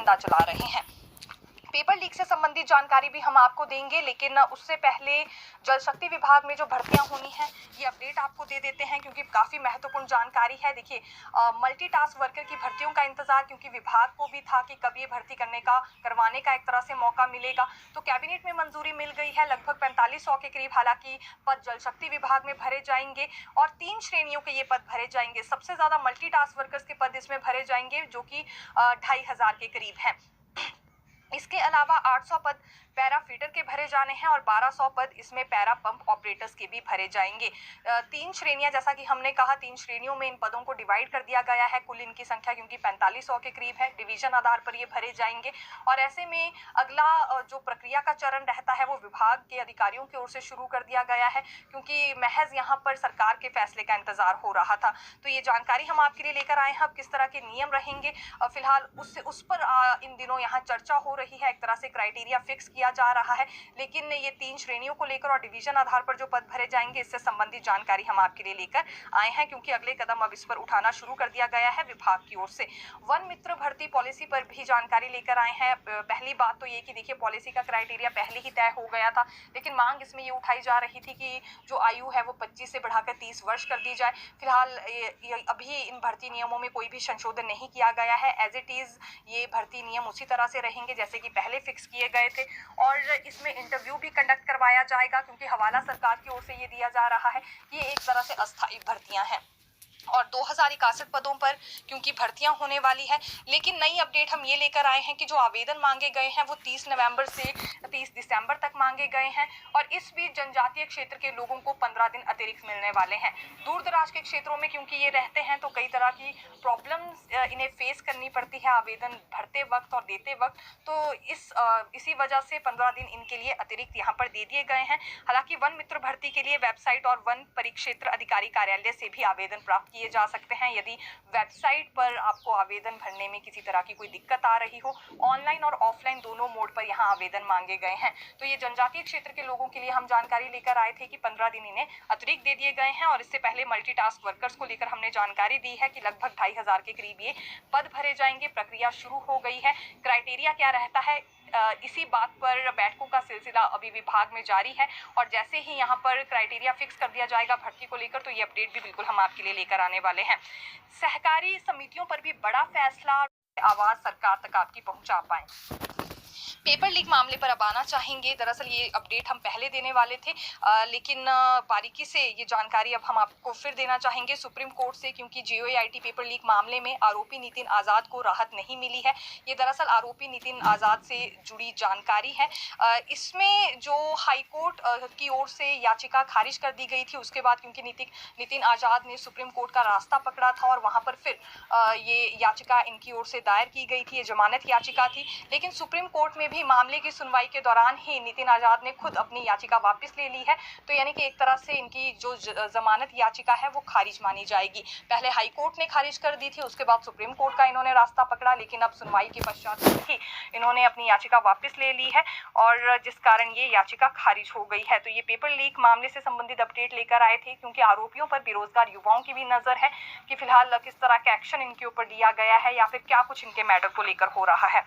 धंधा चला रहे हैं। पेपर लीक से संबंधित जानकारी भी हम आपको देंगे, लेकिन उससे पहले जल शक्ति विभाग में जो भर्तियां होनी है ये अपडेट आपको दे देते हैं, क्योंकि काफ़ी महत्वपूर्ण जानकारी है। देखिए, मल्टीटास्क वर्कर की भर्तियों का इंतजार क्योंकि विभाग को भी था कि कब ये भर्ती करवाने का एक तरह से मौका मिलेगा, तो कैबिनेट में मंजूरी मिल गई है। लगभग 4500 के करीब हालांकि पद जल शक्ति विभाग में भरे जाएंगे और 3 श्रेणियों के ये पद भरे जाएंगे। सबसे ज़्यादा मल्टीटास्क वर्कर्स के पद इसमें भरे जाएंगे, जो कि 2500 के करीब हैं। इसके अलावा 800 पद पैरा फीडर के भरे जाने हैं और 1200 पद इसमें पैरा पंप ऑपरेटर्स के भी भरे जाएंगे। 3 श्रेणियां, जैसा कि हमने कहा, 3 श्रेणियों में इन पदों को डिवाइड कर दिया गया है। कुल इनकी संख्या क्योंकि 4500 के करीब है, डिवीजन आधार पर ये भरे जाएंगे। और ऐसे में अगला जो प्रक्रिया का चरण रहता है वो विभाग के अधिकारियों की ओर से शुरू कर दिया गया है, क्योंकि महज यहाँ पर सरकार के फैसले का इंतजार हो रहा था। तो ये जानकारी हम आपके लिए लेकर आए हैं। अब किस तरह के नियम रहेंगे फिलहाल उस पर इन दिनों यहाँ चर्चा हो रही है। एक तरह से क्राइटेरिया फिक्स किया जा रहा है, लेकिन ये 3 श्रेणियों को लेकर और डिवीजन आधार पर जो पद भरे जाएंगे इससे संबंधित जानकारी हम आपके लिए लेकर आए हैं, क्योंकि अगले कदम अब इस पर उठाना शुरू कर दिया गया है विभाग की ओर से। वन मित्र भर्ती पॉलिसी पर भी जानकारी लेकर आए हैं। पहली बात तो ये कि देखिए, पॉलिसी का क्राइटेरिया पहले ही तय हो गया था, लेकिन मांग इसमें ये उठाई जा रही थी कि जो आयु है वो 25 से बढ़ाकर 30 वर्ष कर दी जाए। फिलहाल अभी इन भर्ती नियमों में कोई भी संशोधन नहीं किया गया है। एज इट इज ये भर्ती नियम उसी तरह से रहेंगे जैसे कि पहले फिक्स किए गए थे, और इसमें इंटरव्यू भी कंडक्ट करवाया जाएगा, क्योंकि हवाला सरकार की ओर से ये दिया जा रहा है कि ये एक तरह से अस्थायी भर्तियां हैं। और 2061 पदों पर क्योंकि भर्तियां होने वाली है, लेकिन नई अपडेट हम ये लेकर आए हैं कि जो आवेदन मांगे गए हैं वो 30 नवंबर से 30 दिसंबर तक मांगे गए हैं, और इस बीच जनजातीय क्षेत्र के लोगों को 15 दिन अतिरिक्त मिलने वाले हैं। दूर दराज के क्षेत्रों में क्योंकि ये रहते हैं तो कई तरह की प्रॉब्लम्स इन्हें फेस करनी पड़ती है आवेदन भरते वक्त और देते वक्त, तो इसी वजह से 15 दिन इनके लिए अतिरिक्त यहाँ पर दे दिए गए हैं। हालांकि वन मित्र भर्ती के लिए वेबसाइट और वन परिक्षेत्र अधिकारी कार्यालय से भी आवेदन प्राप्त किए जा सकते हैं। यदि वेबसाइट पर आपको आवेदन भरने में किसी तरह की कोई दिक्कत आ रही हो, ऑनलाइन और ऑफलाइन दोनों मोड पर यहाँ आवेदन मांगे गए हैं। तो ये जनजातीय क्षेत्र के लोगों के लिए हम जानकारी लेकर आए थे कि 15 दिन इन्हें अतिरिक्त दे दिए गए हैं। और इससे पहले मल्टीटास्क वर्कर्स को लेकर हमने जानकारी दी है कि लगभग 2500 के करीब ये पद भरे जाएंगे। प्रक्रिया शुरू हो गई है। क्राइटेरिया क्या रहता है, इसी बात पर बैठकों का सिलसिला अभी विभाग में जारी है, और जैसे ही यहाँ पर क्राइटेरिया फिक्स कर दिया जाएगा भर्ती को लेकर, तो ये अपडेट भी बिल्कुल हम आपके लिए लेकर आने वाले हैं। सहकारी समितियों पर भी बड़ा फैसला, आवाज सरकार तक आपकी पहुंचा पाए। पेपर लीक मामले पर अब आना चाहेंगे। दरअसल ये अपडेट हम पहले देने वाले थे, लेकिन बारीकी से ये जानकारी अब हम आपको फिर देना चाहेंगे सुप्रीम कोर्ट से, क्योंकि JOAIT पेपर लीक मामले में आरोपी नितिन आज़ाद को राहत नहीं मिली है। ये दरअसल आरोपी नितिन आज़ाद से जुड़ी जानकारी है। इसमें जो हाईकोर्ट की ओर से याचिका खारिज कर दी गई थी, उसके बाद क्योंकि नितिन आज़ाद ने सुप्रीम कोर्ट का रास्ता पकड़ा था और वहाँ पर फिर ये याचिका इनकी ओर से दायर की गई थी। ये जमानत याचिका थी, लेकिन सुप्रीम कोर्ट में भी मामले की सुनवाई के दौरान ही नितिन आज़ाद ने खुद अपनी याचिका वापस ले ली है। तो यानी कि एक तरह से इनकी जो जमानत याचिका है वो खारिज मानी जाएगी। पहले हाई कोर्ट ने खारिज कर दी थी, उसके बाद सुप्रीम कोर्ट का इन्होंने रास्ता पकड़ा, लेकिन अब सुनवाई के पश्चात ही इन्होंने अपनी याचिका वापस ले ली है, और जिस कारण ये याचिका खारिज हो गई है। तो ये पेपर लीक मामले से संबंधित अपडेट लेकर आए थे, क्योंकि आरोपियों पर बेरोजगार युवाओं की भी नजर है कि फिलहाल किस तरह का एक्शन इनके ऊपर लिया गया है या फिर क्या कुछ इनके मैटर को लेकर हो रहा है।